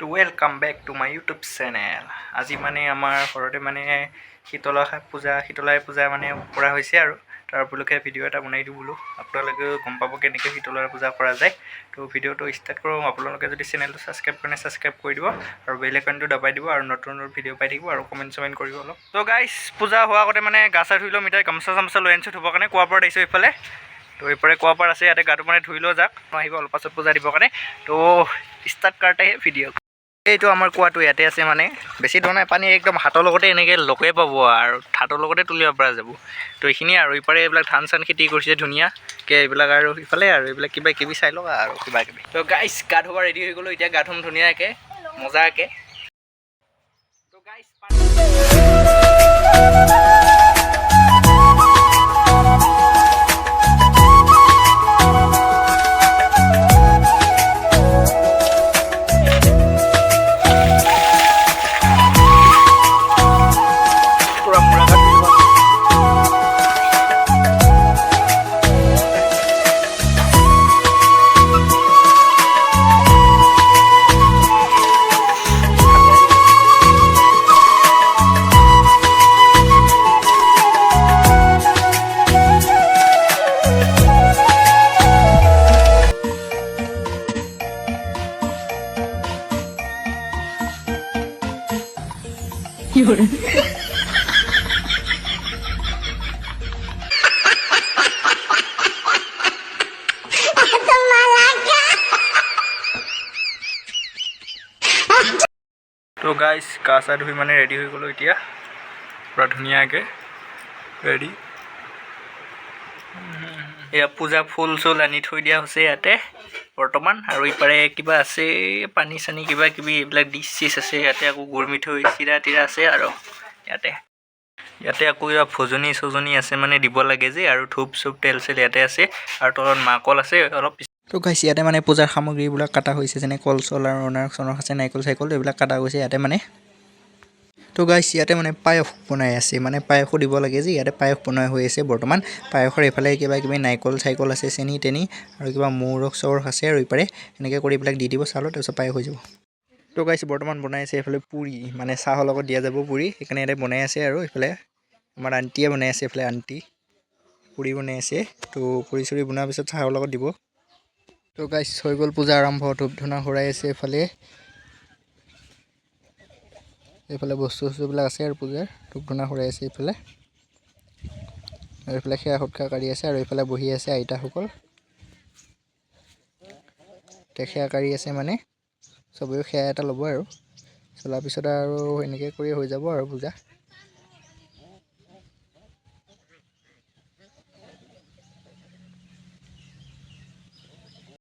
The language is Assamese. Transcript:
তো welcome back to my YouTube channel. আজি মানে আমাৰ ঘৰতে মানে শীতলা পূজা মানে কৰা হৈছে আৰু তাৰ উপলক্ষে ভিডিঅ' এটা বনাই দিওঁ বোলো। আপোনালোকেও গম পাব কেনেকৈ শীতলা পূজা কৰা যায়। তো ভিডিঅ'টো ষ্টাৰ্ট কৰোঁ। আপোনালোকে যদি চেনেলটো ছাবস্ক্ৰাইব কৰে ছাবস্ক্ৰাইব কৰি দিব আৰু বেল আইকনটো দবাই দিব আৰু নতুন ভিডিঅ' পাই থাকিব আৰু কমেণ্ট কৰিব অলপ। তো গাইছ, পূজা হোৱাৰ আগতে মানে গা চা ধুই লওঁ, মিঠাই গামোচা চামোচা লৈ আনিছোঁ ধুবৰ কাৰণে। কুঁৱাৰ পৰা আহিছোঁ এইফালে। তো এইফালে কুঁৱাৰ পৰা আছে, ইয়াতে গাটো মানে ধুই লওঁ যাক আহিব অলপ পাছত পূজা দিবৰ কাৰণে। তো ষ্টাৰ্ট কৰোঁতে ভিডিঅ'। এইটো আমাৰ কুঁৱাটো ইয়াতে আছে, মানে বেছি ধৰণে পানী একদম হাতৰ লগতে এনেকৈ লগে পাব আৰু হাতৰ লগতে তুলিব পৰা যাব। তো এইখিনিয়ে আৰু ইপাৰে এইবিলাক ধান চান খেতি কৰিছে ধুনীয়াকৈ, এইবিলাক আৰু ইফালে আৰু এইবিলাক কিবা কিবি চাই লওক আৰু কিবা কিবি। তো গাইছ, গা ধুব ৰেডি হৈ গ'লোঁ, এতিয়া গা ধুম ধুনীয়াকৈ মজাকৈ। তো গাইছ তো গাইছ, গা চা ধুই মানে ৰেডি হৈ গ'লোঁ এতিয়া পূৰা ধুনীয়াকৈ ৰেডি। এয়া পূজা ফুল চুল আনি থৈ দিয়া হৈছে ইয়াতে বৰ্তমান। আৰু ইপাৰে কিবা আছে পানী চানী কিবা কিবি এইবিলাক ডিছ চিছ আছে ইয়াতে। আকৌ গুৰ মিঠৈ চিৰা তিৰা আছে আৰু ইয়াতে আকৌ কিবা ভজনী চজনী আছে মানে দিব লাগে যে, আৰু ধূপ চুপ তেল চেল ইয়াতে আছে আৰু তলত মাকল আছে অলপ। তো গাইছ, ইয়াতে মানে পূজাৰ সামগ্ৰীবিলাক কটা হৈছে, যেনে কল চল আৰু অনাৰস চনাৰস আছে, নাৰিকল চাৰিকল এইবিলাক কটা গৈছে ইয়াতে মানে। তো গাইছ, ইয়াতে মানে পায়স বনাই আছে, মানে পায়সো দিব লাগে যে, ইয়াতে পায়স বনোৱা হৈ আছে বৰ্তমান। পায়সৰ এইফালে কিবা কিবি নাৰিকল চাৰিকল আছে, চেনি তেনি আৰু কিবা মৌ ৰস চৌৰস আছে, আৰু ইপাৰে এনেকৈ কৰি এইবিলাক দি দিব চাউলত, তাৰপিছত পায়স হৈ যাব। তো গাইছ, বৰ্তমান বনাই আছে এইফালে পুৰি, মানে চাহৰ লগত দিয়া যাব পুৰি, সেইকাৰণে ইয়াতে বনাই আছে। আৰু এইফালে আমাৰ আণ্টিয়ে বনাই আছে, এইফালে আণ্টি পুৰি বনাই আছে। তো পুৰি চুৰি বনোৱাৰ পিছত চাহৰ লগত দিব। তো গাইছ, হৈ গ'ল পূজা আৰম্ভ। ধূপ ধূনা শৰাই আছে এইফালে বস্তু চস্তুবিলাক আছে আৰু পূজাৰ ধূপ ধূনা শৰাই আছে এইফালে। আৰু এইফালে সেয়া সৎকাৰ কাঢ়ি আছে, আৰু এইফালে বহি আছে আইতাসকল, সেয়া কাঢ়ি আছে মানে চবেও সেয়া এটা ল'ব আৰু চলাৰ পিছত আৰু এনেকৈ কৰি হৈ যাব আৰু পূজা।